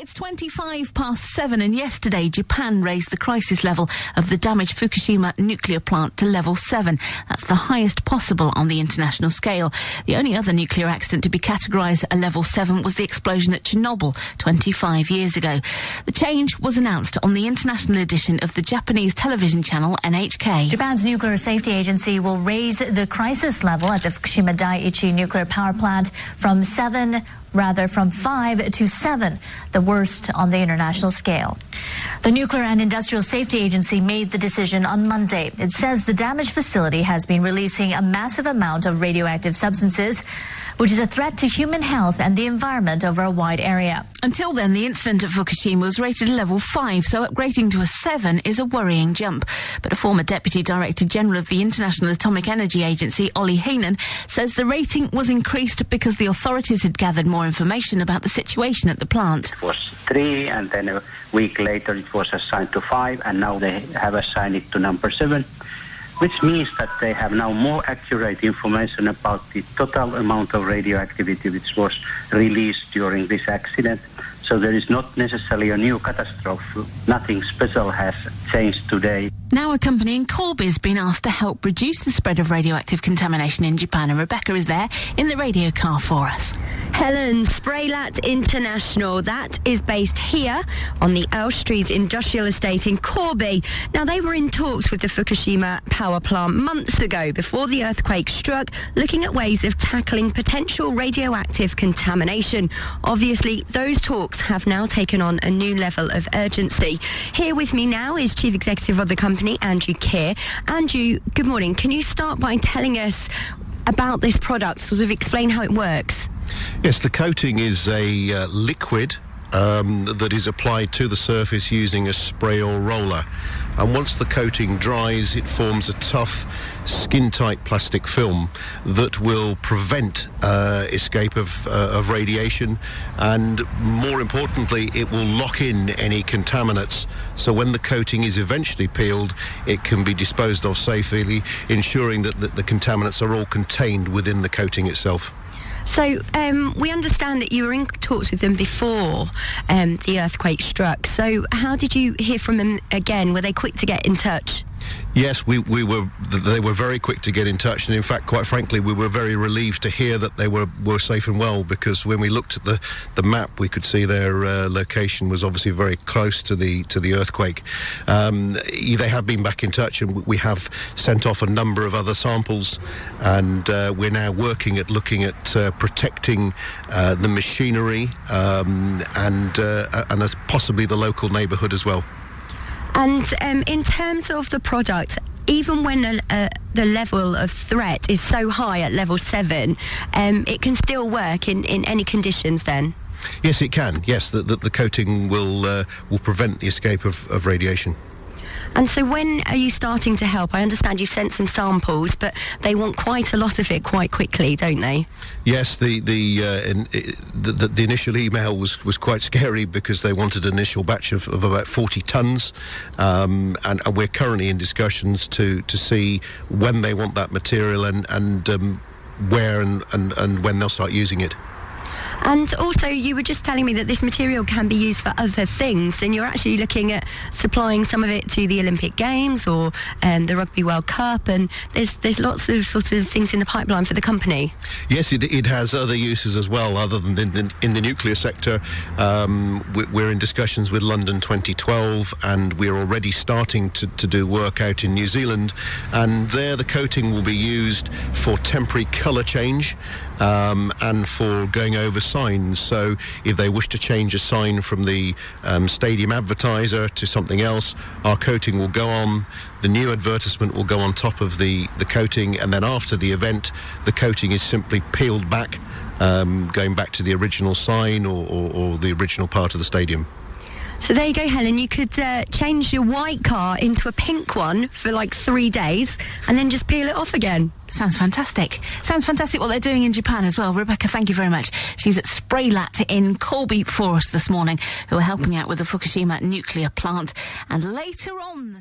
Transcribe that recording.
It's 7:25, and yesterday Japan raised the crisis level of the damaged Fukushima nuclear plant to level 7. That's the highest possible on the international scale. The only other nuclear accident to be categorised at a level 7 was the explosion at Chernobyl 25 years ago. The change was announced on the international edition of the Japanese television channel NHK. Japan's nuclear safety agency will raise the crisis level at the Fukushima Daiichi nuclear power plant from 5 to 7, the worst on the international scale. The Nuclear and Industrial Safety Agency made the decision on Monday. It says the damaged facility has been releasing a massive amount of radioactive substances, which is a threat to human health and the environment over a wide area. Until then, the incident at Fukushima was rated a level 5, so upgrading to a 7 is a worrying jump. But a former Deputy Director General of the International Atomic Energy Agency, Olli Heinonen, says the rating was increased because the authorities had gathered more information about the situation at the plant. It was 3, and then a week later it was assigned to 5, and now they have assigned it to number 7. Which means that they have now more accurate information about the total amount of radioactivity which was released during this accident. So there is not necessarily a new catastrophe. Nothing special has changed today. Now a company in Corby has been asked to help reduce the spread of radioactive contamination in Japan, and Rebecca is there in the radio car for us. Helen, Spraylat International, that is based here on the Elstree Industrial Estate in Corby. Now, they were in talks with the Fukushima power plant months ago before the earthquake struck, looking at ways of tackling potential radioactive contamination. Obviously, those talks have now taken on a new level of urgency. Here with me now is Chief Executive of the company, Andrew Keir. Andrew, good morning. Can you start by telling us about this product, sort of explain how it works? Yes, the coating is a liquid that is applied to the surface using a spray or roller. And once the coating dries, it forms a tough, skin-tight plastic film that will prevent escape of radiation, and more importantly, it will lock in any contaminants. So when the coating is eventually peeled, it can be disposed of safely, ensuring that the contaminants are all contained within the coating itself. So we understand that you were in talks with them before the earthquake struck. So how did you hear from them again? Were they quick to get in touch? Yes, they were very quick to get in touch, and in fact, quite frankly, we were very relieved to hear that they were safe and well, because when we looked at the map, we could see their location was obviously very close to the earthquake. They have been back in touch, and we have sent off a number of other samples, and we're now working at looking at protecting the machinery and as possibly the local neighbourhood as well. And in terms of the product, even when the level of threat is so high at level 7, it can still work in any conditions then? Yes, it can. Yes, the coating will prevent the escape of radiation. And so when are you starting to help? I understand you've sent some samples, but they want quite a lot of it quite quickly, don't they? Yes, the initial email was quite scary, because they wanted an initial batch of about 40 tonnes, and we're currently in discussions to see when they want that material and where and when they'll start using it. And also, you were just telling me that this material can be used for other things, and you're actually looking at supplying some of it to the Olympic Games or the Rugby World Cup, and there's lots of sort of things in the pipeline for the company. Yes, it has other uses as well, other than in the nuclear sector. We're in discussions with London 2012, and we're already starting to do work out in New Zealand, and there the coating will be used for temporary colour change, and for going over signs. So if they wish to change a sign from the stadium advertiser to something else, our coating will go on. The new advertisement will go on top of the coating, and then after the event, the coating is simply peeled back, going back to the original sign or the original part of the stadium. So there you go, Helen. You could change your white car into a pink one for like 3 days and then just peel it off again. Sounds fantastic. Sounds fantastic what they're doing in Japan as well. Rebecca, thank you very much. She's at Spraylat in Corby for us this morning, who are helping out with the Fukushima nuclear plant. And later on...